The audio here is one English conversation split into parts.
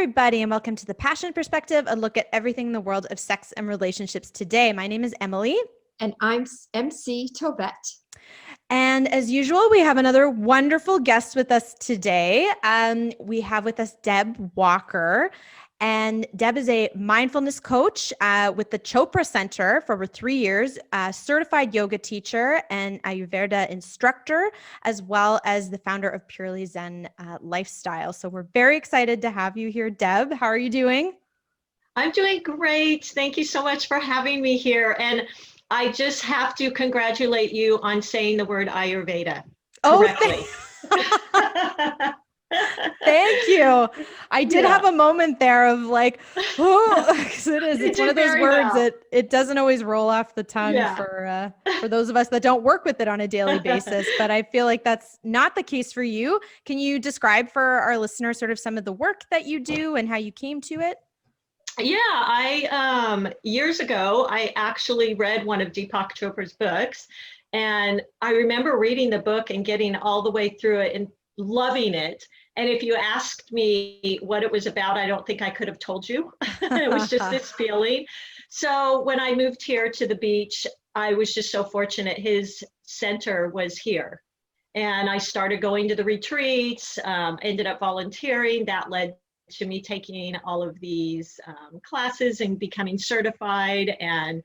everybody, and welcome to The Passionate Perspective, a look at everything in the world of sex and relationships today. My name is Emily. And I'm MC Tobet. And as usual, we have another wonderful guest with us today. We have with us Deb Walker. And Deb is a mindfulness coach with the Chopra Center for over 3 years, a certified yoga teacher and Ayurveda instructor, as well as the founder of Purely Zen Lifestyle. So we're very excited to have you here, Deb. How are you doing? I'm doing great. Thank you so much for having me here. And I just have to congratulate you on saying the word Ayurveda correctly. Thank you. I did have a moment there of like, oh, because it's one of those words that it doesn't always roll off the tongue for those of us that don't work with it on a daily basis. But I feel like that's not the case for you. Can you describe for our listeners sort of some of the work that you do and how you came to it? Yeah, I years ago, I actually read one of Deepak Chopra's books, and I remember reading the book and getting all the way through it and loving it. And if you asked me what it was about, I don't think I could have told you. It was just this feeling. So when I moved here to the beach, I was just so fortunate. His center was here. And I started going to the retreats, ended up volunteering. That led to me taking all of these classes and becoming certified. And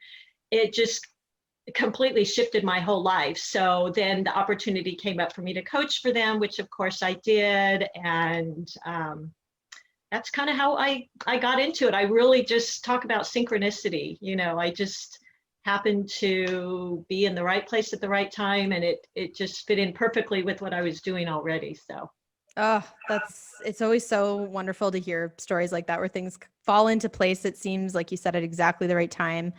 it just completely shifted my whole life. So then the opportunity came up for me to coach for them, which of course I did. And that's kind of how I got into it. I really just talk about synchronicity. You know, I just happened to be in the right place at the right time, and it just fit in perfectly with what I was doing already. So oh, it's always so wonderful to hear stories like that where things fall into place. It seems like you said at exactly the right time.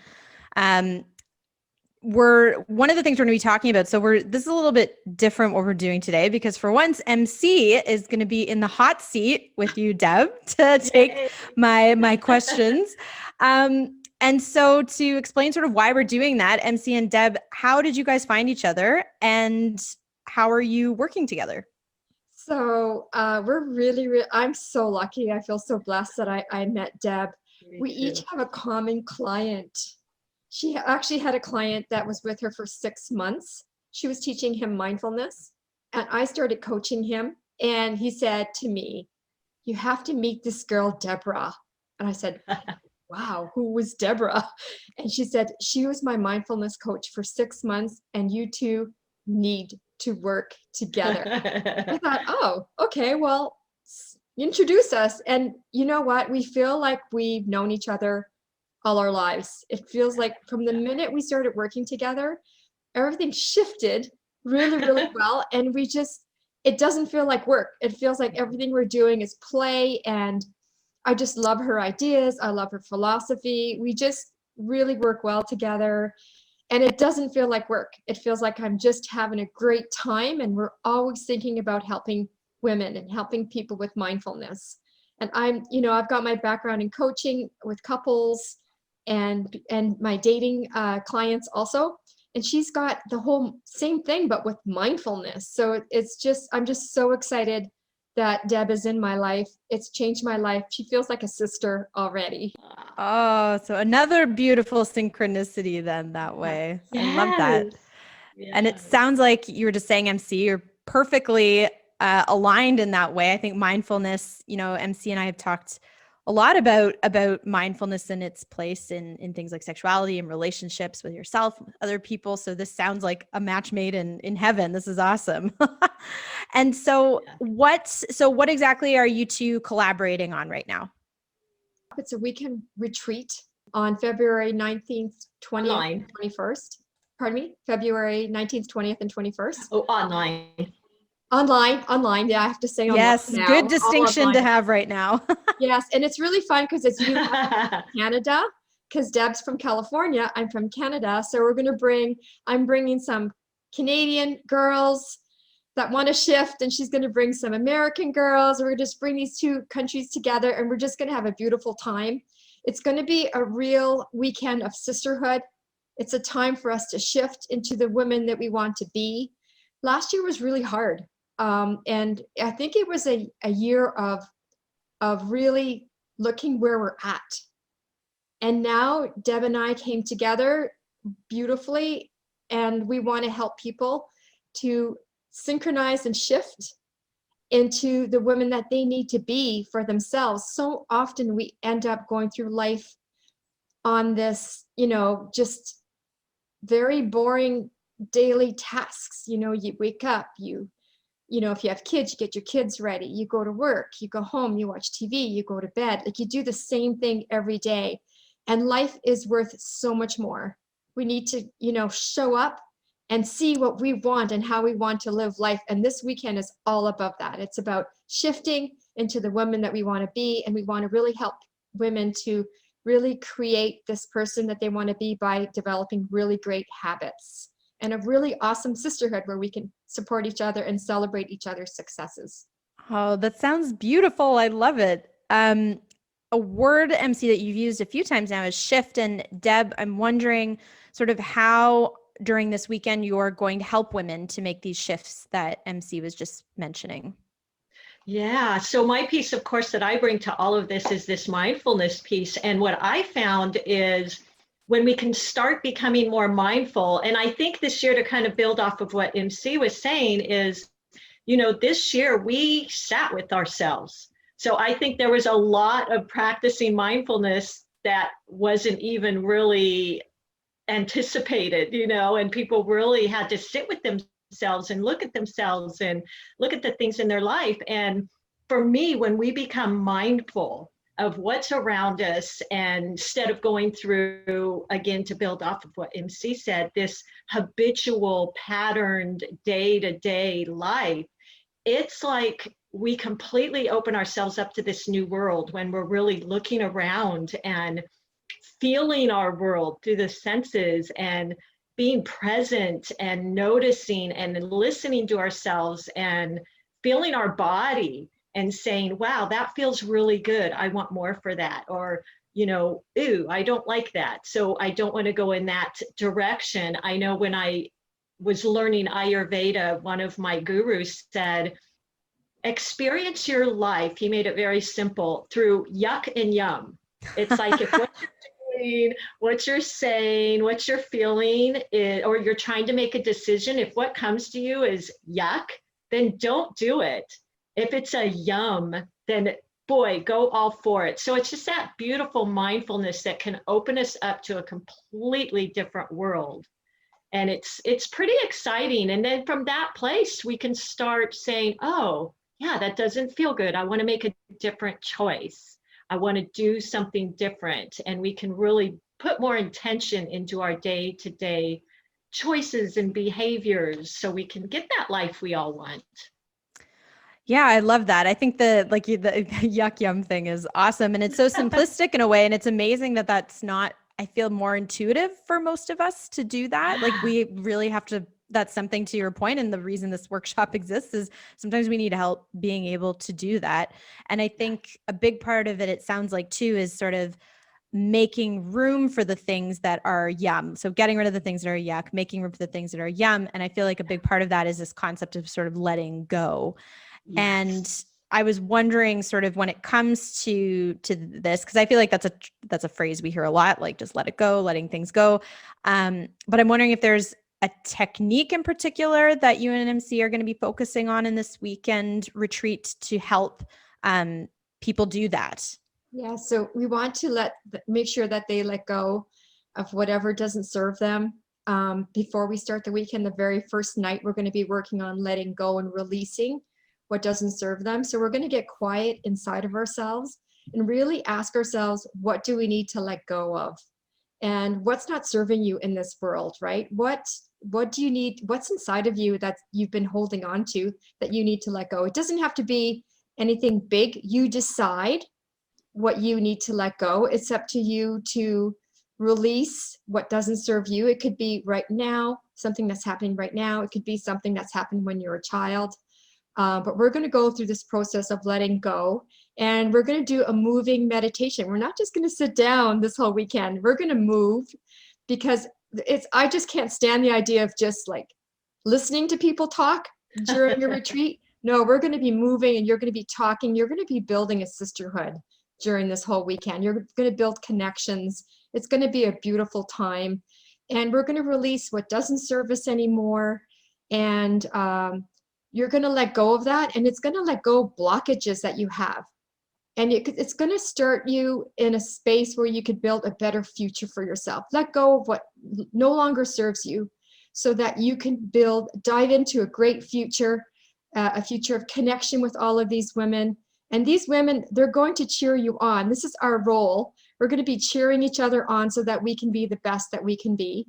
One of the things we're going to be talking about. So this is a little bit different what we're doing today, because for once, MC is going to be in the hot seat with you, Deb, to take my questions. And so to explain sort of why we're doing that, MC and Deb, how did you guys find each other and how are you working together? So we're really, I'm so lucky. I feel so blessed that I met Deb. We each have a common client. She actually had a client that was with her for 6 months. She was teaching him mindfulness, and I started coaching him. And he said to me, "You have to meet this girl, Deborah." And I said, "Wow, who was Deborah?" And she said, "She was my mindfulness coach for 6 months, and you two need to work together." I thought, oh, okay, well, introduce us. And you know what? We feel like we've known each other all our lives. It feels like from the minute we started working together, everything shifted really, really well. And it doesn't feel like work. It feels like everything we're doing is play. And I just love her ideas. I love her philosophy. We just really work well together. And it doesn't feel like work. It feels like I'm just having a great time. And we're always thinking about helping women and helping people with mindfulness. And I've got my background in coaching with couples and my dating clients also. And she's got the whole same thing, but with mindfulness. So I'm just so excited that Deb is in my life. It's changed my life. She feels like a sister already. Oh, so another beautiful synchronicity then that way. Yes. I love that. Yes. And it sounds like you were just saying, MC, you're perfectly aligned in that way. I think mindfulness, MC and I have talked a lot about mindfulness and its place in things like sexuality and relationships with yourself, with other people. So this sounds like a match made in heaven. This is awesome. And so what exactly are you two collaborating on right now? It's a weekend retreat on February 19th, 20th, and 21st. Pardon me? February 19th, 20th, and 21st. Oh, online. Online. Yeah, I have to say online. Yes, now. Good distinction to have right now. Yes, and it's really fun because it's Canada, because Deb's from California, I'm from Canada. So I'm bringing some Canadian girls that want to shift, and she's going to bring some American girls. We're going to just bring these two countries together, and we're just going to have a beautiful time. It's going to be a real weekend of sisterhood. It's a time for us to shift into the women that we want to be. Last year was really hard. And I think it was a year of really looking where we're at. And now Deb and I came together beautifully, and we want to help people to synchronize and shift into the women that they need to be for themselves. So often we end up going through life on this, just very boring daily tasks. You wake up, if you have kids, you get your kids ready, you go to work, you go home, you watch TV, you go to bed. Like, you do the same thing every day. And life is worth so much more. We need to, show up and see what we want and how we want to live life. And this weekend is all about that. It's about shifting into the women that we want to be. And we want to really help women to really create this person that they want to be by developing really great habits and a really awesome sisterhood where we can support each other and celebrate each other's successes. Oh, that sounds beautiful. I love it. A word, MC, that you've used a few times now is shift. And Deb, I'm wondering sort of how during this weekend you're going to help women to make these shifts that MC was just mentioning. Yeah. So my piece, of course, that I bring to all of this is this mindfulness piece. And what I found is when we can start becoming more mindful, and I think this year, to kind of build off of what MC was saying, is, this year we sat with ourselves. So I think there was a lot of practicing mindfulness that wasn't even really anticipated, and people really had to sit with themselves and look at themselves and look at the things in their life. And for me, when we become mindful of what's around us, and instead of going through, again, to build off of what MC said, this habitual patterned day-to-day life, it's like we completely open ourselves up to this new world when we're really looking around and feeling our world through the senses and being present and noticing and listening to ourselves and feeling our body and saying, wow, that feels really good. I want more for that. Or, ooh, I don't like that. So I don't want to go in that direction. I know when I was learning Ayurveda, one of my gurus said, experience your life. He made it very simple through yuck and yum. It's like if what you're doing, what you're saying, what you're feeling, or you're trying to make a decision, if what comes to you is yuck, then don't do it. If it's a yum, then boy, go all for it. So it's just that beautiful mindfulness that can open us up to a completely different world. And it's pretty exciting. And then from that place, we can start saying, oh, yeah, that doesn't feel good. I want to make a different choice. I want to do something different. And we can really put more intention into our day-to-day choices and behaviors so we can get that life we all want. Yeah, I love that. I think the yuck yum thing is awesome. And it's so simplistic in a way. And it's amazing that that's not, I feel, more intuitive for most of us to do that. Like, we really have to, that's something, to your point, and the reason this workshop exists is sometimes we need help being able to do that. And I think a big part of it, it sounds like too, is sort of making room for the things that are yum. So getting rid of the things that are yuck, making room for the things that are yum. And I feel like a big part of that is this concept of sort of letting go. Yes. And I was wondering, sort of, when it comes to this, because I feel like that's a phrase we hear a lot, like just let it go, letting things go. But I'm wondering if there's a technique in particular that you and MC are going to be focusing on in this weekend retreat to help people do that. Yeah, so we want to make sure that they let go of whatever doesn't serve them. Before we start the weekend, the very first night, we're going to be working on letting go and releasing what doesn't serve them. So we're going to get quiet inside of ourselves and really ask ourselves, what do we need to let go of? And what's not serving you in this world, right? What do you need? What's inside of you that you've been holding on to that you need to let go? It doesn't have to be anything big. You decide what you need to let go. It's up to you to release what doesn't serve you. It could be right now, something that's happening right now. It could be something that's happened when you're a child. But we're going to go through this process of letting go, and we're going to do a moving meditation. We're not just going to sit down this whole weekend. We're going to move, because I just can't stand the idea of just like listening to people talk during a retreat. No, we're going to be moving, and you're going to be talking. You're going to be building a sisterhood during this whole weekend. You're going to build connections. It's going to be a beautiful time. And we're going to release what doesn't serve us anymore. And you're going to let go of that. And it's going to let go of blockages that you have. And it's going to start you in a space where you could build a better future for yourself. Let go of what no longer serves you so that you can dive into a great future, a future of connection with all of these women. And these women, they're going to cheer you on. This is our role. We're going to be cheering each other on so that we can be the best that we can be.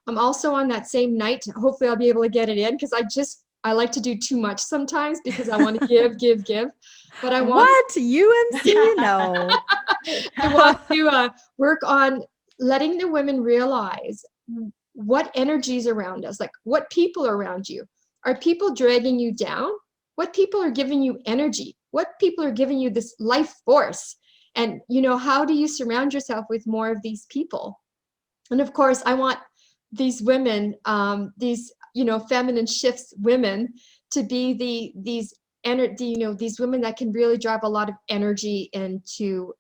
I'm also on that same night. Hopefully I'll be able to get it in because I like to do too much sometimes because I want to give. But I want what UMC? No. I want to work on letting the women realize what energies around us, like what people are around you. Are people dragging you down? What people are giving you energy? What people are giving you this life force? And, how do you surround yourself with more of these people? And of course, I want these women, these, feminine shifts women to be these women that can really drive a lot of energy into,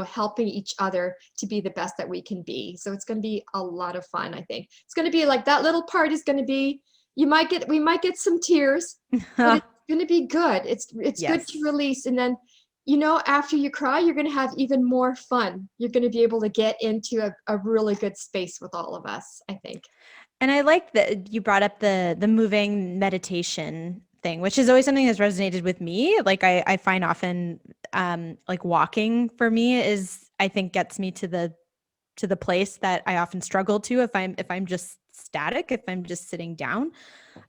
helping each other to be the best that we can be. So it's going to be a lot of fun. I think it's going to be like that little part is going to be, we might get some tears, but it's going to be good. It's Yes. good to release. And then, after you cry, you're going to have even more fun. You're going to be able to get into a really good space with all of us, I think. And I like that you brought up the moving meditation thing, which is always something that's resonated with me. Like I find often like walking for me I think gets me to the place that I often struggle to if I'm just static, if I'm just sitting down.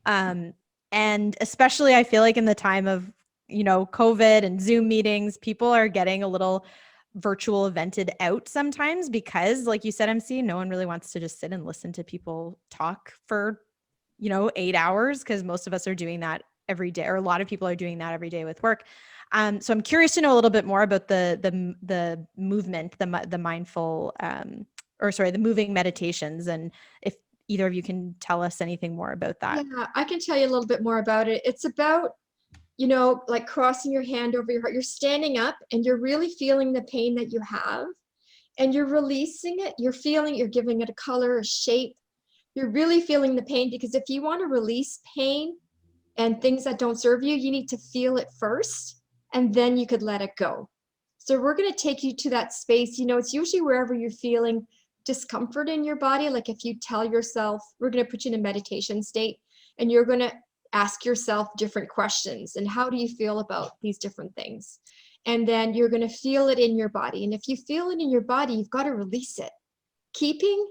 And especially I feel like in the time of, COVID and Zoom meetings, people are getting a little virtual evented out sometimes because, like you said, MC, no one really wants to just sit and listen to people talk for, 8 hours because most of us are doing that every day, or a lot of people are doing that every day with work. So I'm curious to know a little bit more about the movement, the mindful, the moving meditations, and if either of you can tell us anything more about that. Yeah, I can tell you a little bit more about it. It's about, like crossing your hand over your heart. You're standing up and you're really feeling the pain that you have and you're releasing it. You're giving it a color, a shape. You're really feeling the pain because if you want to release pain and things that don't serve you, you need to feel it first and then you could let it go. So we're going to take you to that space. It's usually wherever you're feeling discomfort in your body. Like if you tell yourself, we're going to put you in a meditation state and you're going to ask yourself different questions. And how do you feel about these different things? And then you're going to feel it in your body. And if you feel it in your body, you've got to release it. Keeping,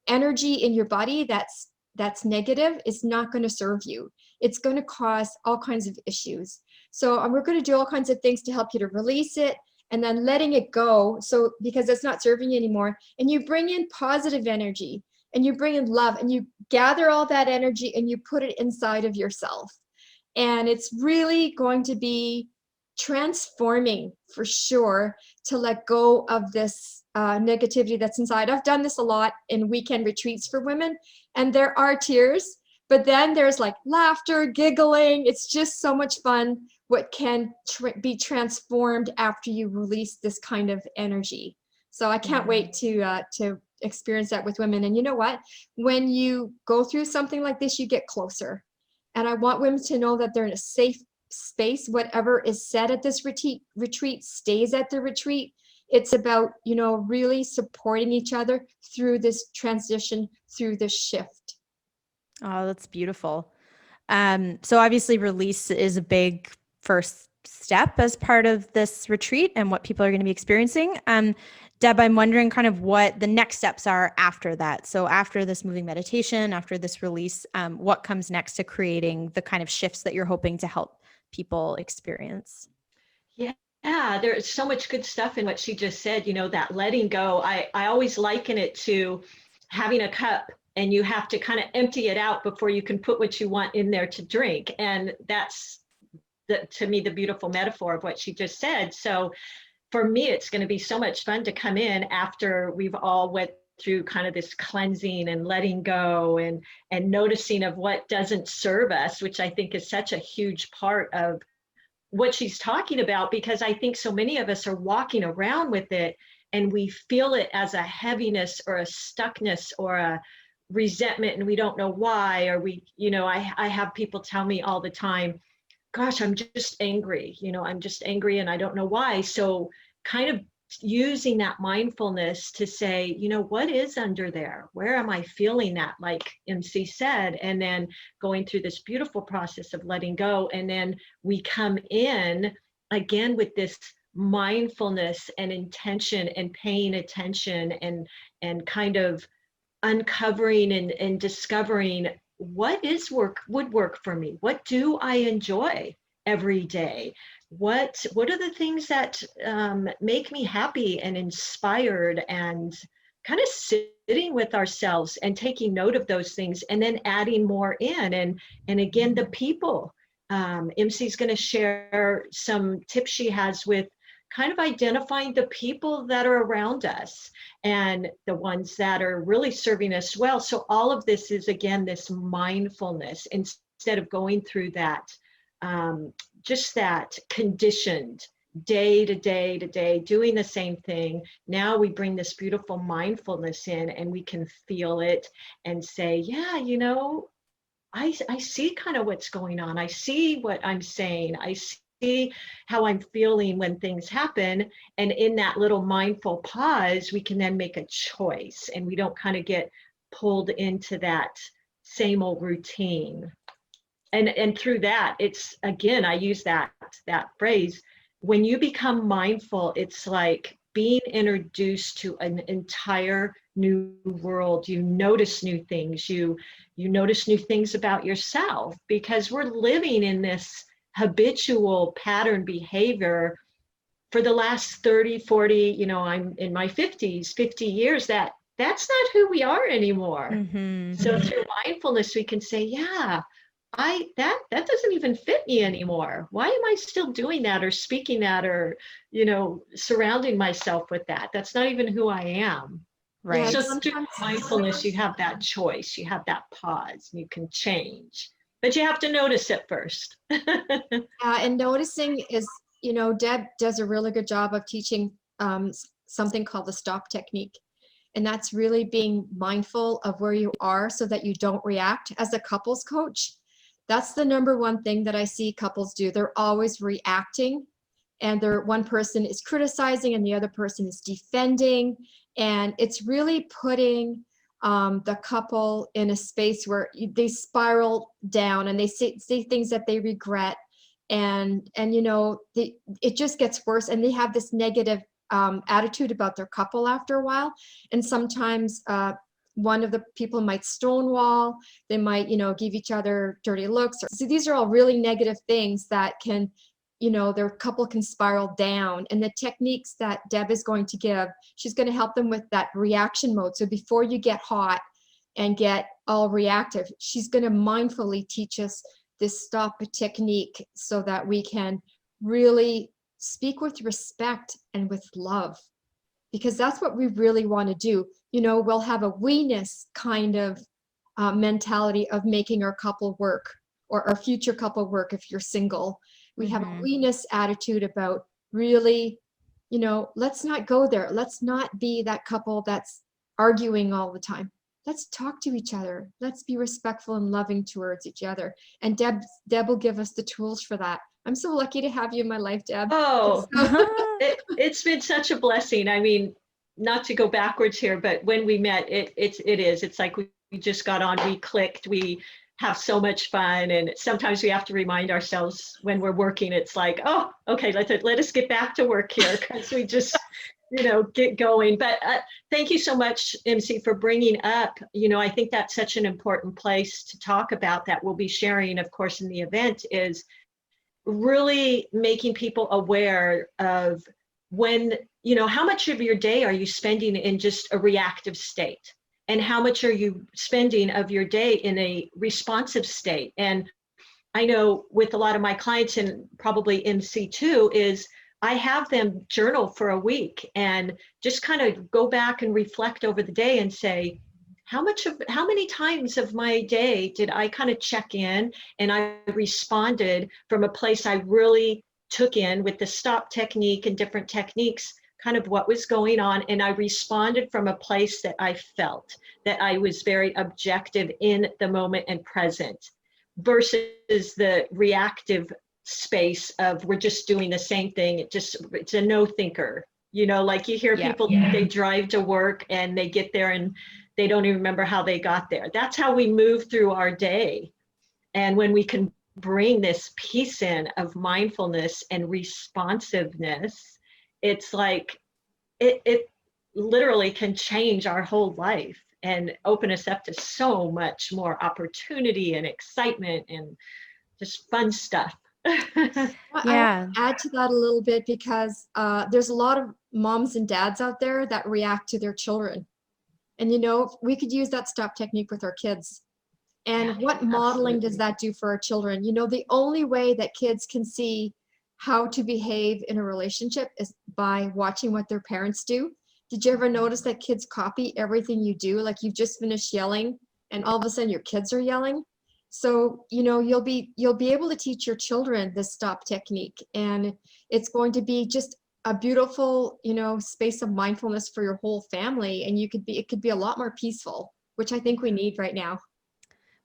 energy in your body that's negative is not going to serve you. It's going to cause all kinds of issues. So we're going to do all kinds of things to help you to release it and then letting it go. So because it's not serving you anymore, and you bring in positive energy and you bring in love and you gather all that energy and you put it inside of yourself. And it's really going to be transforming for sure to let go of this negativity that's inside. I've done this a lot in weekend retreats for women, and there are tears, but then there's like laughter, giggling. It's just so much fun what can be transformed after you release this kind of energy. So I can't wait to experience that with women. And you know what? When you go through something like this, you get closer. And I want women to know that they're in a safe space. Whatever is said at this retreat stays at the retreat. It's about, really supporting each other through this transition, through this shift. Oh, that's beautiful. So obviously release is a big first step as part of this retreat and what people are going to be experiencing. Deb, I'm wondering kind of what the next steps are after that. So after this moving meditation, after this release, what comes next to creating the kind of shifts that you're hoping to help people experience? Yeah, there's so much good stuff in what she just said, that letting go. I always liken it to having a cup and you have to kind of empty it out before you can put what you want in there to drink. And that's, to me, the beautiful metaphor of what she just said. So for me, it's going to be so much fun to come in after we've all went through kind of this cleansing and letting go and noticing of what doesn't serve us, which I think is such a huge part of what she's talking about, because I think so many of us are walking around with it and we feel it as a heaviness or a stuckness or a resentment, and we don't know why. Or I have people tell me all the time, gosh, I'm just angry. I'm just angry and I don't know why. So kind of using that mindfulness to say, what is under there? Where am I feeling that? Like MC said, and then going through this beautiful process of letting go. And then we come in again with this mindfulness and intention and paying attention and kind of uncovering and discovering what would work for me. What do I enjoy every day? What are the things that make me happy and inspired, and kind of sitting with ourselves and taking note of those things, and then adding more in. And again, the people. MC's going to share some tips she has with kind of identifying the people that are around us and the ones that are really serving us well. So all of this is, again, this mindfulness, instead of going through that, just that conditioned day to day to day, doing the same thing. Now we bring this beautiful mindfulness in, and we can feel it and say, yeah, I see kind of what's going on. I see what I'm saying. I see how I'm feeling when things happen. And in that little mindful pause, we can then make a choice, and we don't kind of get pulled into that same old routine. And through that, it's, again, I use that phrase, when you become mindful, it's like being introduced to an entire new world. You notice new things. You notice new things about yourself, because we're living in this habitual pattern behavior for the last 30, 40, I'm in my 50s, 50 years, that's not who we are anymore. Mm-hmm. So through mindfulness, we can say, yeah, that doesn't even fit me anymore. Why am I still doing that or speaking that or, surrounding myself with that? That's not even who I am. Right. So through mindfulness, you have that choice, you have that pause, you can change, but you have to notice it first. And noticing is, Deb does a really good job of teaching something called the stop technique. And that's really being mindful of where you are so that you don't react. As a couples coach, that's the number one thing that I see couples do. They're always reacting, and one person is criticizing and the other person is defending. And it's really putting the couple in a space where they spiral down and they say things that they regret. And it just gets worse. And they have this negative attitude about their couple after a while. And sometimes one of the people might stonewall, they might, give each other dirty looks. So these are all really negative things that can, their couple can spiral down. And the techniques that Deb is going to give, she's going to help them with that reaction mode. So before you get hot and get all reactive, she's going to mindfully teach us this stop technique so that we can really speak with respect and with love, because that's what we really want to do. We'll have a we-ness kind of mentality of making our couple work, or our future couple work if you're single. We have a we-ness attitude about really, let's not go there. Let's not be that couple that's arguing all the time. Let's talk to each other. Let's be respectful and loving towards each other. And Deb will give us the tools for that. I'm so lucky to have you in my life, Deb. Oh, it's been such a blessing. I mean, not to go backwards here, but when we met, it's like we just got on, we clicked, we have so much fun. And sometimes we have to remind ourselves when we're working, it's like, oh, okay, let us get back to work here, because we just, get going. But thank you so much, MC, for bringing up, I think that's such an important place to talk about that we'll be sharing, of course, in the event, is really making people aware of when, how much of your day are you spending in just a reactive state, and how much are you spending of your day in a responsive state. And I know with a lot of my clients, and probably MC too, is I have them journal for a week and just kind of go back and reflect over the day and say, how many times of my day did I kind of check in and I responded from a place I really took in with the stop technique and different techniques, kind of what was going on. And I responded from a place that I felt that I was very objective in the moment and present, versus the reactive space of we're just doing the same thing. It's a no thinker, like you hear people, they drive to work and they get there and they don't even remember how they got there. That's how we move through our day. And when we can bring this piece in of mindfulness and responsiveness, it's like it literally can change our whole life and open us up to so much more opportunity and excitement and just fun stuff. I add to that a little bit because there's a lot of moms and dads out there that react to their children. And, we could use that stop technique with our kids. And what modeling does that do for our children? The only way that kids can see how to behave in a relationship is by watching what their parents do. Did you ever notice that kids copy everything you do? Like you've just finished yelling and all of a sudden your kids are yelling. So, you'll be able to teach your children this stop technique, and it's going to be just a beautiful, space of mindfulness for your whole family. And it could be a lot more peaceful, which I think we need right now.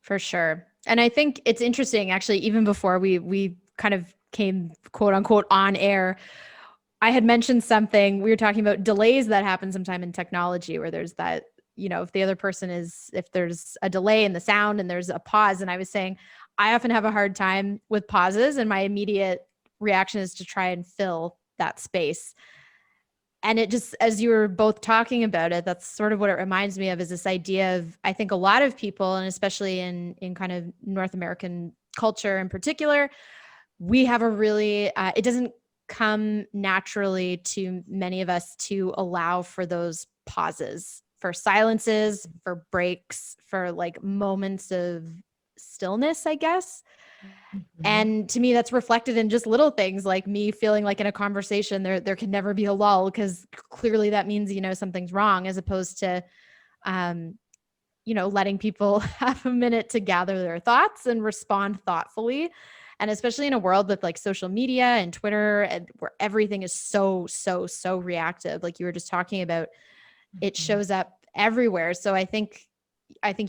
For sure. And I think it's interesting, actually, even before we kind of came quote unquote on air, I had mentioned something, we were talking about delays that happen sometime in technology where there's that, if the other person if there's a delay in the sound and there's a pause. And I was saying, I often have a hard time with pauses, and my immediate reaction is to try and fill that space. And it just, as you were both talking about it, that's sort of what it reminds me of, is this idea of, I think a lot of people, and especially in kind of North American culture in particular, we have a really, it doesn't come naturally to many of us to allow for those pauses, for silences, for breaks, for like moments of stillness, I guess. And to me, that's reflected in just little things like me feeling like in a conversation, there can never be a lull, because clearly that means, something's wrong, as opposed to, letting people have a minute to gather their thoughts and respond thoughtfully. And especially in a world with like social media and Twitter, and where everything is so reactive, like you were just talking about, it shows up everywhere. So I think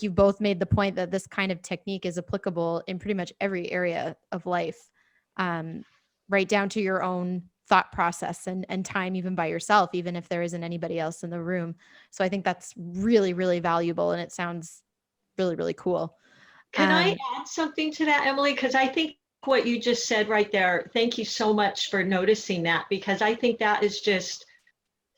you've both made the point that this kind of technique is applicable in pretty much every area of life, right down to your own thought process and time, even by yourself, even if there isn't anybody else in the room. So I think that's really, really valuable. And it sounds really, really cool. Can I add something to that, Emily? Because I think what you just said right there, thank you so much for noticing that, because I think that is just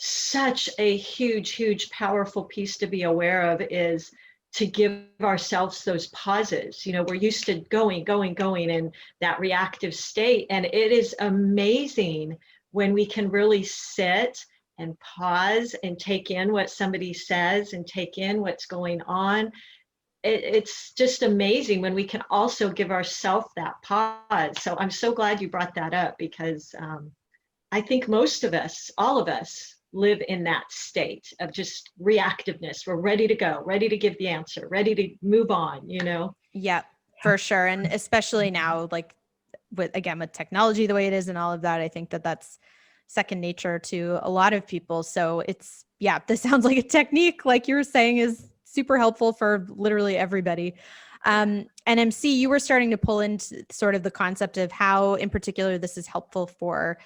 such a huge, powerful piece to be aware of, is to give ourselves those pauses. We're used to going in that reactive state. And it is amazing when we can really sit and pause and take in what somebody says and take in what's going on. It's just amazing when we can also give ourselves that pause. So I'm so glad you brought that up, because I think most of us, all of us, live in that state of just reactiveness. We're ready to go, ready to give the answer, ready to move on, Yeah, for sure. And especially now, like with technology the way it is and all of that, I think that's second nature to a lot of people. So this sounds like a technique, like you were saying, is super helpful for literally everybody. And MC, you were starting to pull into sort of the concept of how in particular this is helpful for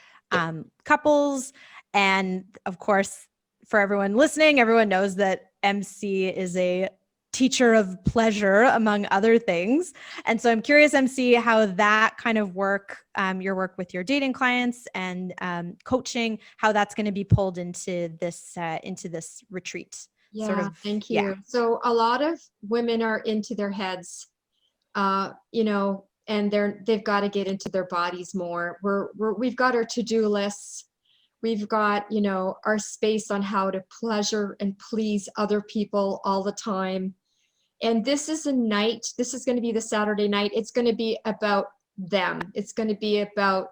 couples. And of course, for everyone listening, everyone knows that MC is a teacher of pleasure, among other things. And so I'm curious, MC, how that kind of work, your work with your dating clients and coaching, how that's going to be pulled into this retreat. Yeah, thank you. Yeah. So a lot of women are into their heads, and they've got to get into their bodies more. We've got our to-do lists. We've got, our space on how to pleasure and please other people all the time. And this is going to be the Saturday night. It's going to be about them. It's going to be about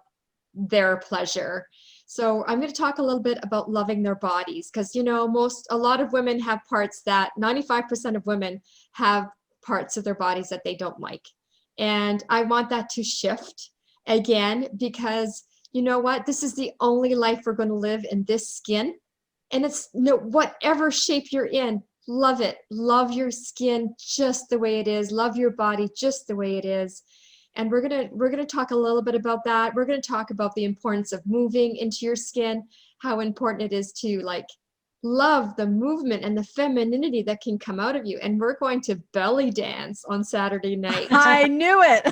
their pleasure. So I'm going to talk a little bit about loving their bodies, because, a lot of women have parts that 95% of women have parts of their bodies that they don't like. And I want that to shift again, because you know what? This is the only life we're going to live in this skin. And it's no, whatever shape you're in, love it. Love your skin just the way it is. Love your body just the way it is. And we're gonna talk a little bit about that. We're gonna talk about the importance of moving into your skin, how important it is to like love the movement and the femininity that can come out of you. And we're going to belly dance on Saturday night. I knew it.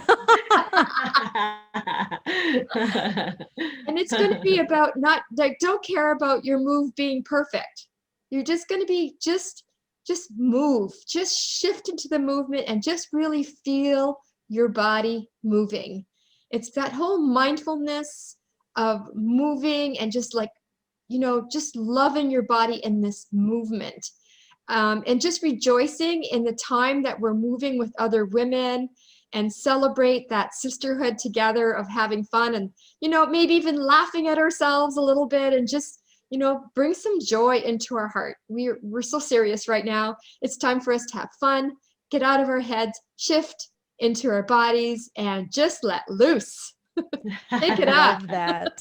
And it's going to be about not like, don't care about your move being perfect. You're just going to be just move, just shift into the movement and just really feel your body moving. It's that whole mindfulness of moving and just like, you know, just loving your body in this movement. And just rejoicing in the time that we're moving with other women and celebrate that sisterhood together of having fun and, you know, maybe even laughing at ourselves a little bit and just, you know, bring some joy into our heart. We're so serious right now. It's time for us to have fun, get out of our heads, shift into our bodies, and just let loose. Take it up. Love that.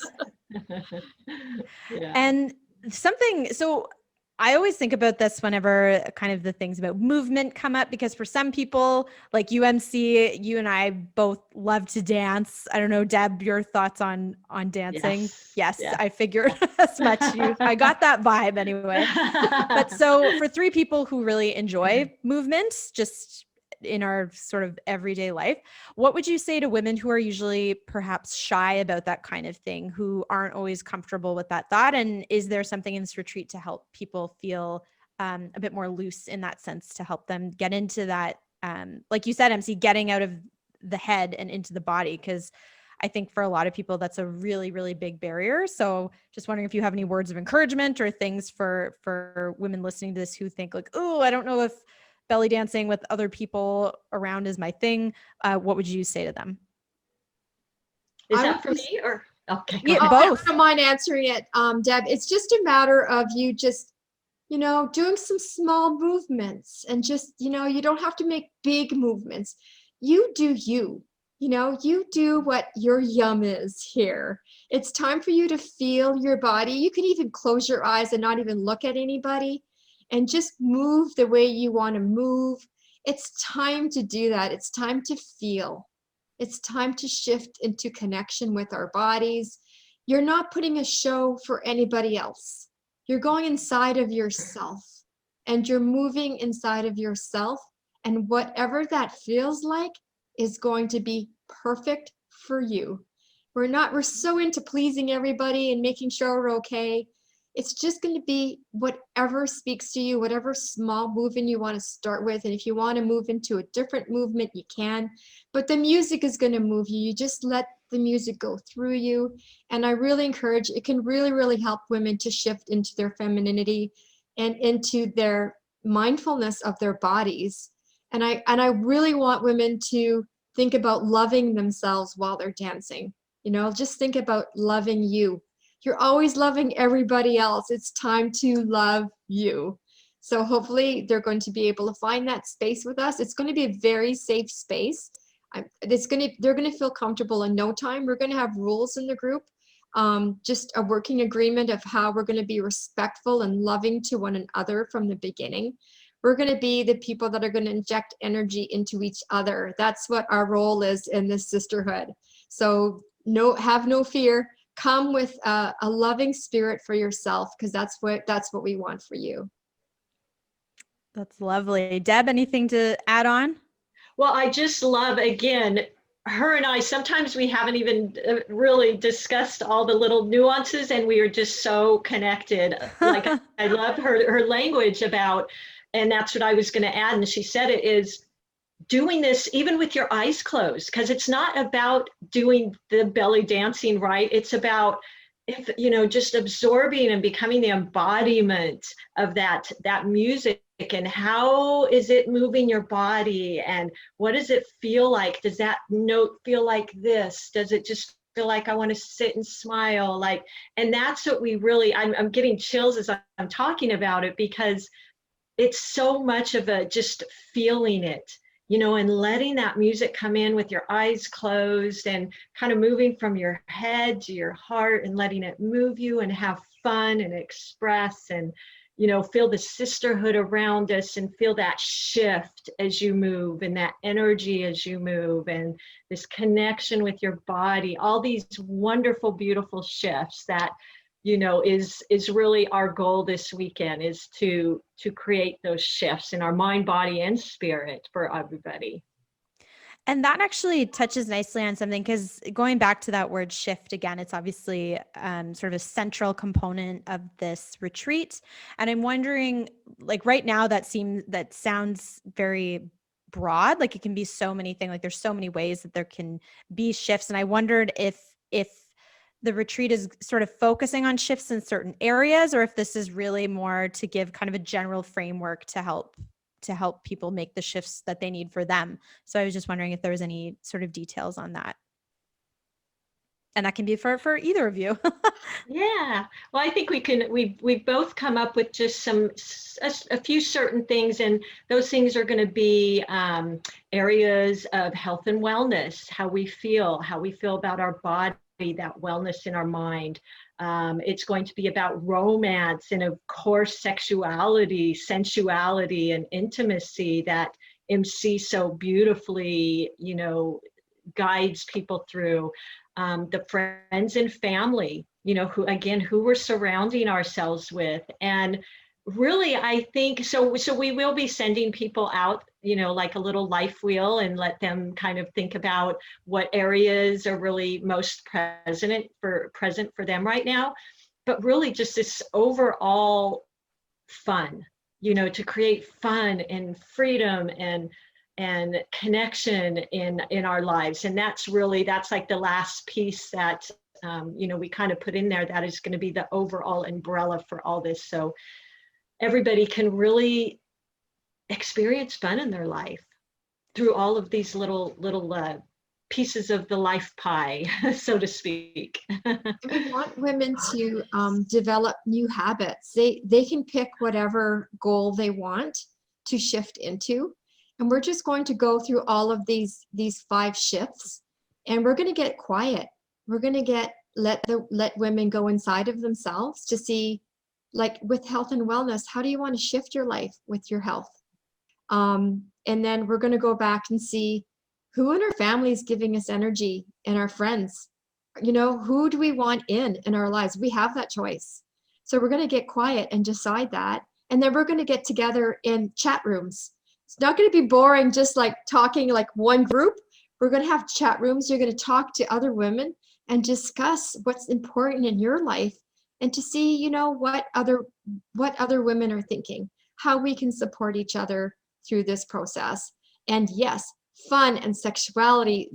Yeah. And so I always think about this whenever kind of the things about movement come up, because for some people like UMC, you and I both love to dance. I don't know, Deb, your thoughts on dancing? Yes, Yeah. I figured as much. I got that vibe anyway. But so for three people who really enjoy movement, just in our sort of everyday life, what would you say to women who are usually perhaps shy about that kind of thing, who aren't always comfortable with that thought? And is there something in this retreat to help people feel a bit more loose in that sense, to help them get into that, like you said, MC, getting out of the head and into the body? Because I think for a lot of people, that's a really, really big barrier. So just wondering if you have any words of encouragement or things for women listening to this who think like, oh, I don't know if belly dancing with other people around is my thing. What would you say to them? Is that for me or? Okay. Yeah, both. I don't mind answering it, Deb. It's just a matter of you just, you know, doing some small movements and just, you know, you don't have to make big movements. You do you know, you do what your yum is here. It's time for you to feel your body. You can even close your eyes and not even look at anybody and just move the way you want to move. It's time to do that. It's time to feel. It's time to shift into connection with our bodies. You're not putting a show for anybody else. You're going inside of yourself and you're moving inside of yourself. And whatever that feels like is going to be perfect for you. We're so into pleasing everybody and making sure we're okay. It's just going to be whatever speaks to you, whatever small movement you want to start with. And if you want to move into a different movement, you can. But the music is going to move you. You just let the music go through you. And I really encourage, it can really, really help women to shift into their femininity and into their mindfulness of their bodies. And I really want women to think about loving themselves while they're dancing. You know, just think about loving you. You're always loving everybody else. It's time to love you. So hopefully they're going to be able to find that space with us. It's going to be a very safe space. They're going to feel comfortable in no time. We're going to have rules in the group, just a working agreement of how we're going to be respectful and loving to one another from the beginning. We're going to be the people that are going to inject energy into each other. That's what our role is in this sisterhood. So have no fear. Come with a loving spirit for yourself, because that's what we want for you. That's lovely. Deb, anything to add on? Well, I just love, again, her and I, sometimes we haven't even really discussed all the little nuances and we are just so connected. Like I love her language about, and that's what I was going to add. And she said it is doing this even with your eyes closed, because it's not about doing the belly dancing, right? It's about, just absorbing and becoming the embodiment of that music. And how is it moving your body? And what does it feel like? Does that note feel like this? Does it just feel like I want to sit and smile? And that's what we really, I'm getting chills as I'm talking about it, because it's so much of a just feeling it. and letting that music come in with your eyes closed and kind of moving from your head to your heart and letting it move you and have fun and express and, feel the sisterhood around us and feel that shift as you move and that energy as you move and this connection with your body, all these wonderful, beautiful shifts that, is really our goal this weekend, is to create those shifts in our mind, body, and spirit for everybody. And that actually touches nicely on something, because going back to that word shift again, it's obviously sort of a central component of this retreat. And I'm wondering, like right now, that sounds very broad. Like it can be so many things. Like there's so many ways that there can be shifts. And I wondered if the retreat is sort of focusing on shifts in certain areas, or if this is really more to give kind of a general framework to help people make the shifts that they need for them. So I was just wondering if there was any sort of details on that. And that can be for either of you. Yeah. Well, I think we've both come up with just a few certain things, and those things are going to be areas of health and wellness, how we feel about our body, that wellness in our mind. It's going to be about romance and, of course, sexuality, sensuality, and intimacy that MC so beautifully, guides people through. The friends and family, who we're surrounding ourselves with. And really, I think, so we will be sending people out, like a little life wheel, and let them kind of think about what areas are really most present for them right now. But really just this overall fun, to create fun and freedom and connection in our lives. And that's like the last piece that, we kind of put in there, that is going to be the overall umbrella for all this. So everybody can really experience fun in their life through all of these little pieces of the life pie, so to speak. We want women to develop new habits. They can pick whatever goal they want to shift into. And we're just going to go through all of these 5 shifts, and we're going to get quiet. We're going to let women go inside of themselves to see, like with health and wellness, how do you want to shift your life with your health? And then we're going to go back and see who in our family is giving us energy, and our friends. Who do we want in our lives? We have that choice. So we're going to get quiet and decide that. And then we're going to get together in chat rooms. It's not going to be boring, just like talking like one group. We're going to have chat rooms. You're going to talk to other women and discuss what's important in your life, and to see, what other women are thinking, how we can support each other through this process. And yes, fun and sexuality.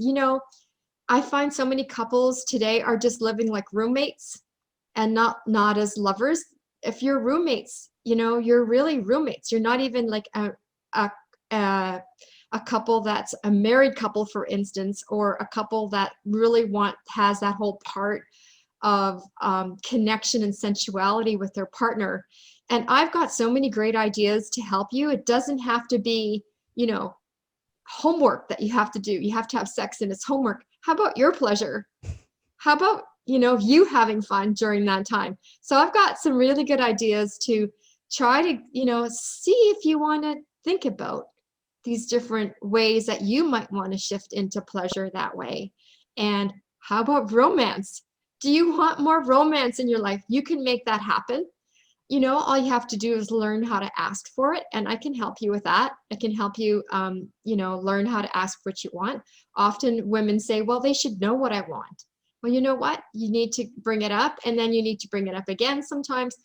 I find so many couples today are just living like roommates and not as lovers. If you're roommates, you're really roommates. You're not even like a couple that's a married couple, for instance, or a couple that really has that whole part of connection and sensuality with their partner. And I've got so many great ideas to help you. It doesn't have to be, homework that you have to do. You have to have sex and it's homework. How about your pleasure? How about, you having fun during that time? So I've got some really good ideas to try to, see if you want to think about these different ways that you might want to shift into pleasure that way. And how about romance? Do you want more romance in your life? You can make that happen. All you have to do is learn how to ask for it. And I can help you with that. I can help you, learn how to ask what you want. Often women say, well, they should know what I want. Well, you know what? You need to bring it up, and then you need to bring it up again. Sometimes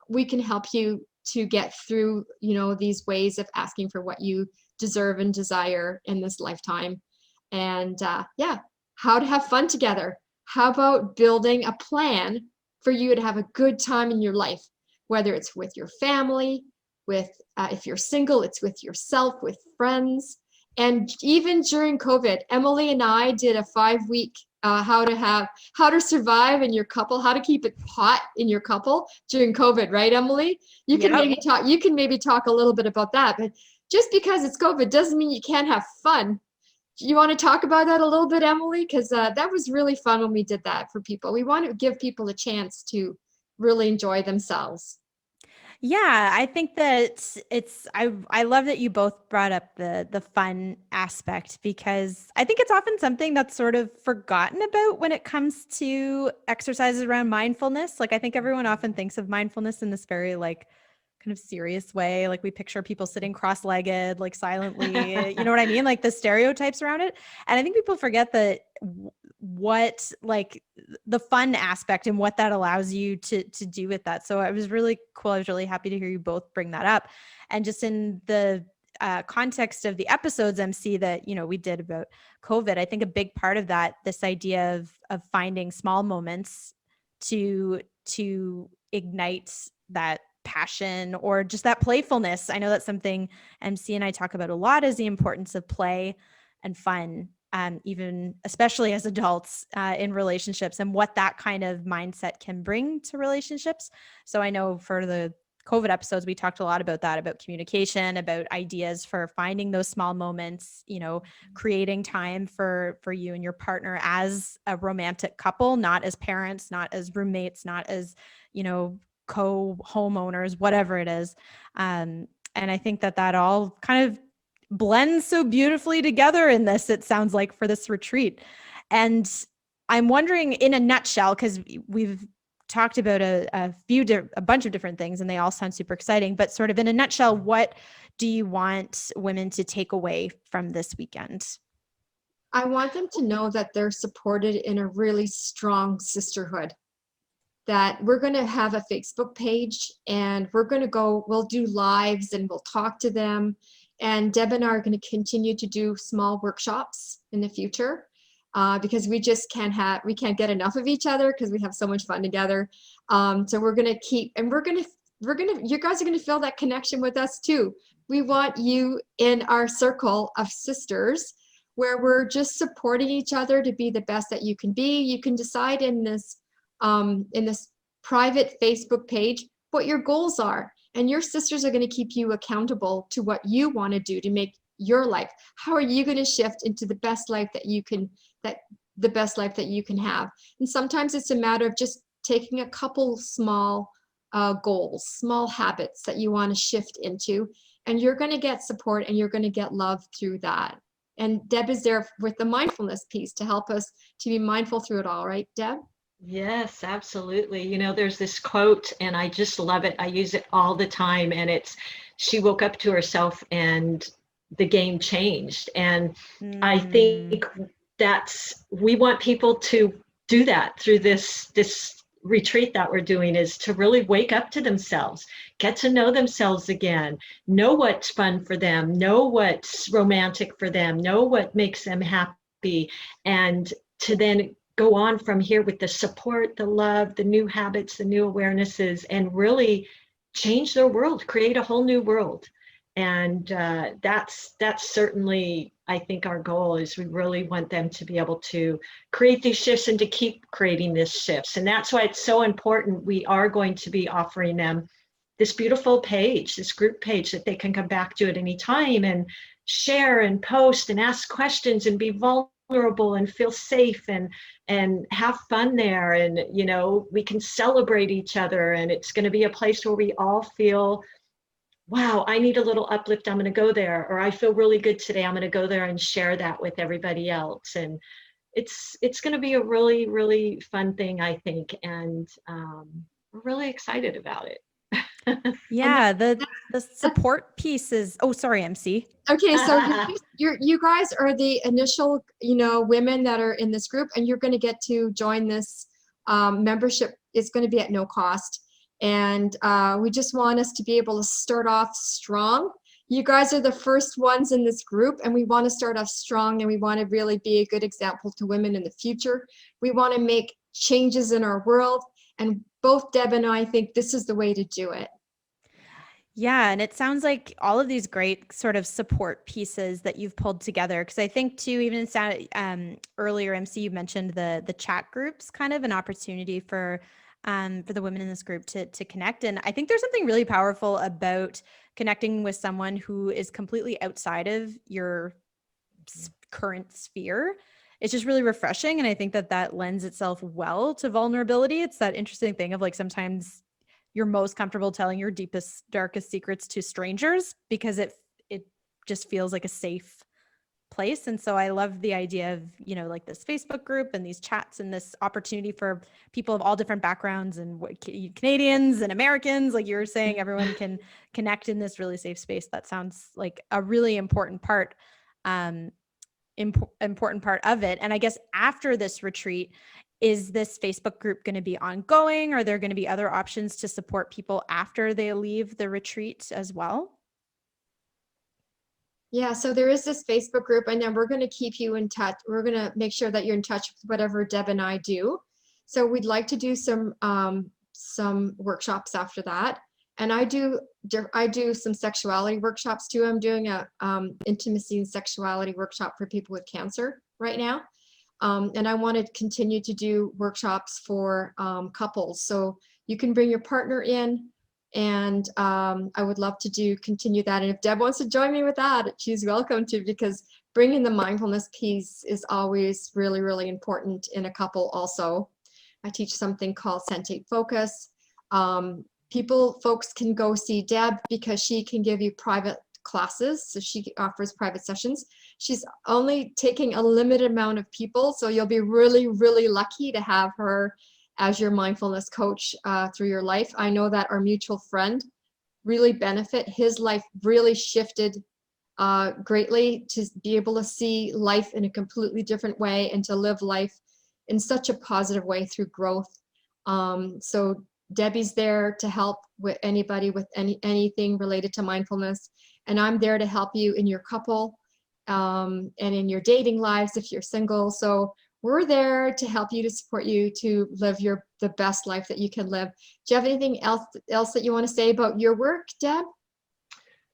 we can help you to get through, these ways of asking for what you deserve and desire in this lifetime. And how to have fun together. How about building a plan for you to have a good time in your life, whether it's with your family, if you're single, it's with yourself, with friends. And even during COVID, Emily and I did a 5-week how to survive in your couple, how to keep it hot in your couple during COVID, right, Emily? You can maybe talk a little bit about that. But just because it's COVID doesn't mean you can't have fun. You want to talk about that a little bit, Emily? Because that was really fun when we did that for people. We want to give people a chance to really enjoy themselves. Yeah, I think that I love that you both brought up the fun aspect, because I think it's often something that's sort of forgotten about when it comes to exercises around mindfulness. Like, I think everyone often thinks of mindfulness in this very like kind of serious way. Like, we picture people sitting cross-legged, like silently, you know what I mean? Like the stereotypes around it. And I think people forget that what like the fun aspect and what that allows you to do with that. So it was really cool. I was really happy to hear you both bring that up. And just in the context of the episodes, MC, that, you know, we did about COVID, I think a big part of that, this idea of finding small moments to ignite that passion or just that playfulness. I know that's something MC and I talk about a lot, is the importance of play and fun, even especially as adults in relationships, and what that kind of mindset can bring to relationships. So I know for the COVID episodes, we talked a lot about that, about communication, about ideas for finding those small moments, you know, creating time for you and your partner as a romantic couple, not as parents, not as roommates, not as, you know, co-homeowners, whatever it is. And I think that all kind of blends so beautifully together in this, it sounds like, for this retreat. And I'm wondering, in a nutshell, because we've talked about a bunch of different things and they all sound super exciting, but sort of in a nutshell, what do you want women to take away from this weekend? I want them to know that they're supported in a really strong sisterhood, that we're going to have a Facebook page and we'll do lives and we'll talk to them. And Deb and I are going to continue to do small workshops in the future, because we can't get enough of each other because we have so much fun together. So we're going to keep, and you guys are going to feel that connection with us too. We want you in our circle of sisters where we're just supporting each other to be the best that you can be. You can decide in this private Facebook page what your goals are, and your sisters are going to keep you accountable to what you want to do to make your life. How are you going to shift into the best life that you can have? And sometimes it's a matter of just taking a couple small goals, small habits that you want to shift into, and you're going to get support and you're going to get love through that. And Deb is there with the mindfulness piece to help us to be mindful through it all, right, Deb? Yes, absolutely. You know, there's this quote and I just love it. I use it all the time, and it's, she woke up to herself and the game changed. And I think we want people to do that through this retreat that we're doing, is to really wake up to themselves, get to know themselves again, know what's fun for them, know what's romantic for them, know what makes them happy, and to then go on from here with the support, the love, the new habits, the new awarenesses, and really change their world, create a whole new world. And that's certainly, I think, our goal is we really want them to be able to create these shifts and to keep creating these shifts. And that's why it's so important. We are going to be offering them this beautiful page, this group page that they can come back to at any time and share and post and ask questions and be vulnerable and feel safe and have fun there. And, you know, we can celebrate each other, and it's going to be a place where we all feel, wow, I need a little uplift, I'm going to go there. Or I feel really good today, I'm going to go there and share that with everybody else. And it's going to be a really, really fun thing, I think. And we're really excited about it. Yeah, the support piece is, oh, sorry, MC. Okay, so you guys are the initial, women that are in this group, and you're going to get to join this membership. It's going to be at no cost. And we just want us to be able to start off strong. You guys are the first ones in this group, and we want to start off strong, and we want to really be a good example to women in the future. We want to make changes in our world, and both Deb and I think this is the way to do it. Yeah, and it sounds like all of these great sort of support pieces that you've pulled together. Because I think too, even earlier, MC, you mentioned the chat groups, kind of an opportunity for for the women in this group to connect. And I think there's something really powerful about connecting with someone who is completely outside of your current sphere. It's just really refreshing. And I think that lends itself well to vulnerability. It's that interesting thing of like, sometimes you're most comfortable telling your deepest, darkest secrets to strangers because it just feels like a safe place. And so I love the idea of, like this Facebook group and these chats and this opportunity for people of all different backgrounds and Canadians and Americans, like you were saying, everyone can connect in this really safe space. That sounds like a really important part of it. And I guess after this retreat, is this Facebook group going to be ongoing? Are there going to be other options to support people after they leave the retreat as well? Yeah, so there is this Facebook group, and then we're going to keep you in touch. We're going to make sure that you're in touch with whatever Deb and I do. So we'd like to do some workshops after that. And I do some sexuality workshops too. I'm doing a intimacy and sexuality workshop for people with cancer right now. And I want to continue to do workshops for couples. So you can bring your partner in, and I would love to continue that. And if Deb wants to join me with that, she's welcome to, because bringing the mindfulness piece is always really, really important in a couple also. I teach something called sensate focus. Folks can go see Deb because she can give you private classes. So she offers private sessions. She's only taking a limited amount of people. So you'll be really, really lucky to have her as your mindfulness coach through your life. I know that our mutual friend really benefit. His life really shifted greatly to be able to see life in a completely different way and to live life in such a positive way through growth. So Debbie's there to help with anybody with anything related to mindfulness. And I'm there to help you in your couple and in your dating lives if you're single. So we're there to help you, to support you to live the best life that you can live. Do you have anything else that you want to say about your work, Deb?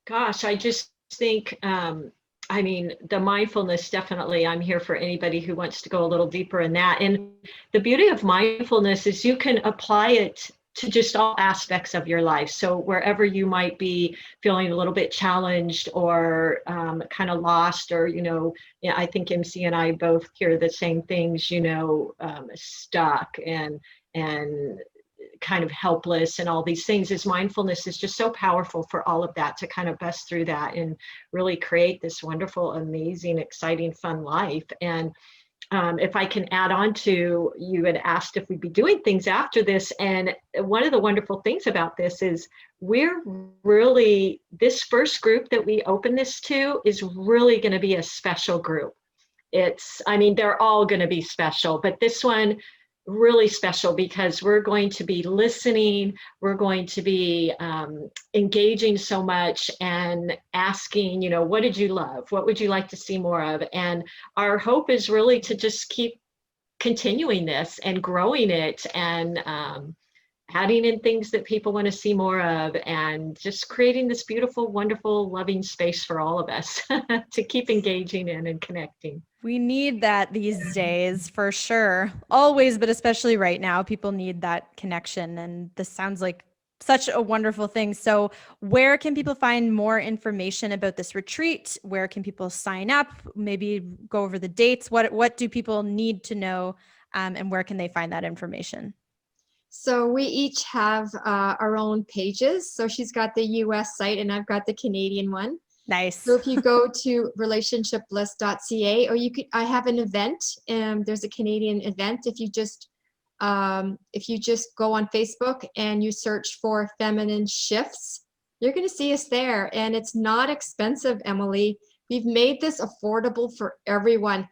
Gosh, I just think, the mindfulness, definitely, I'm here for anybody who wants to go a little deeper in that. And the beauty of mindfulness is you can apply it to just all aspects of your life. So wherever you might be feeling a little bit challenged or kind of lost, or, I think MC and I both hear the same things, stuck and kind of helpless and all these things, is mindfulness is just so powerful for all of that, to kind of bust through that and really create this wonderful, amazing, exciting, fun life. And if I can add on to, you had asked if we'd be doing things after this. And one of the wonderful things about this is this first group that we open this to is really going to be a special group. They're all going to be special, but this one really special because we're going to be listening, we're going to be engaging so much and asking, what did you love? What would you like to see more of? And our hope is really to just keep continuing this and growing it and adding in things that people want to see more of, and just creating this beautiful, wonderful, loving space for all of us to keep engaging in and connecting. We need that these days, for sure. Always, but especially right now, people need that connection. And this sounds like such a wonderful thing. So where can people find more information about this retreat? Where can people sign up? Maybe go over the dates. What do people need to know? And where can they find that information? So we each have our own pages. So she's got the US site and I've got the Canadian one. Nice. So if you go to relationshipbliss.ca, or I have an event, and there's a Canadian event. If you just go on Facebook and you search for Feminine Shifts, you're going to see us there. And it's not expensive, Emily. We've made this affordable for everyone.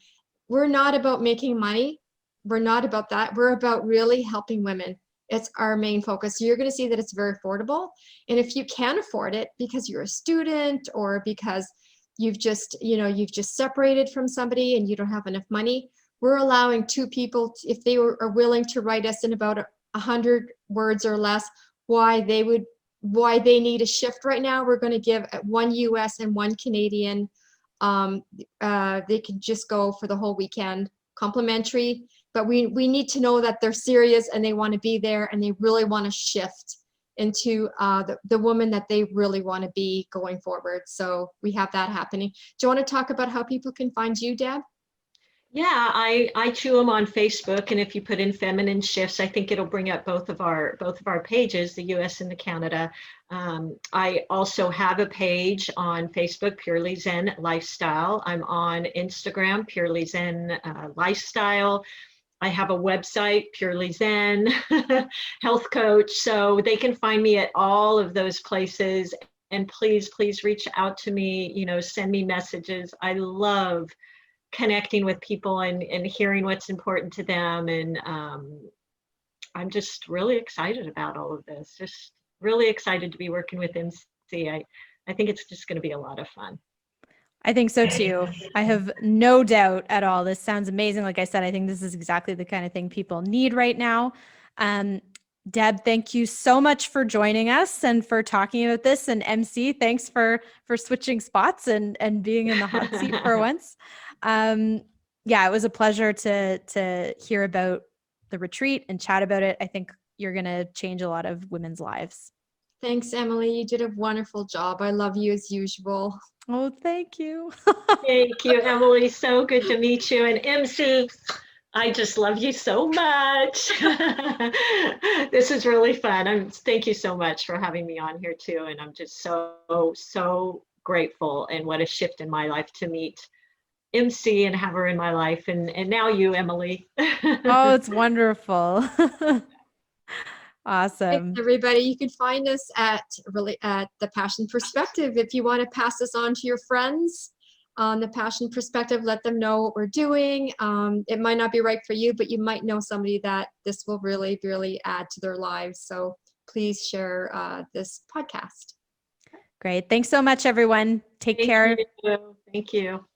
We're not about making money. We're not about that. We're about really helping women. It's our main focus. So you're going to see that it's very affordable. And if you can afford it because you're a student, or because you've just separated from somebody and you don't have enough money, we're allowing two people, if they are willing to write us in about 100 words or less, why they need a shift right now. We're going to give one US and one Canadian. They can just go for the whole weekend, complimentary. but we need to know that they're serious and they want to be there and they really want to shift into the woman that they really want to be going forward. So we have that happening. Do you want to talk about how people can find you, Deb? Yeah, I chew them on Facebook, and if you put in feminine shifts, I think it'll bring up both of our pages, the US and the Canada. I also have a page on Facebook, Purely Zen Lifestyle. I'm on Instagram, Purely Zen Lifestyle. I have a website, Purely Zen Health Coach. So they can find me at all of those places. And please, please reach out to me, send me messages. I love connecting with people and hearing what's important to them. And I'm just really excited about all of this. Just really excited to be working with MC. I think it's just going to be a lot of fun. I think so too. I have no doubt at all. This sounds amazing. Like I said, I think this is exactly the kind of thing people need right now. Deb, thank you so much for joining us and for talking about this. And MC, thanks for switching spots and being in the hot seat for once. Yeah, it was a pleasure to hear about the retreat and chat about it. I think you're going to change a lot of women's lives. Thanks, Emily. You did a wonderful job. I love you as usual. Oh, thank you. Thank you, Emily. So good to meet you. And MC, I just love you so much. This is really fun. Thank you so much for having me on here too. And I'm just so grateful, and what a shift in my life to meet MC and have her in my life. And now you, Emily. Oh, it's wonderful. Awesome. Thanks, everybody. You can find us at The Passion Perspective. If you want to pass this on to your friends on The Passion Perspective, let them know what we're doing. It might not be right for you, but you might know somebody that this will really, really add to their lives. So please share this podcast. Great. Thanks so much, everyone. Take care. Thank you.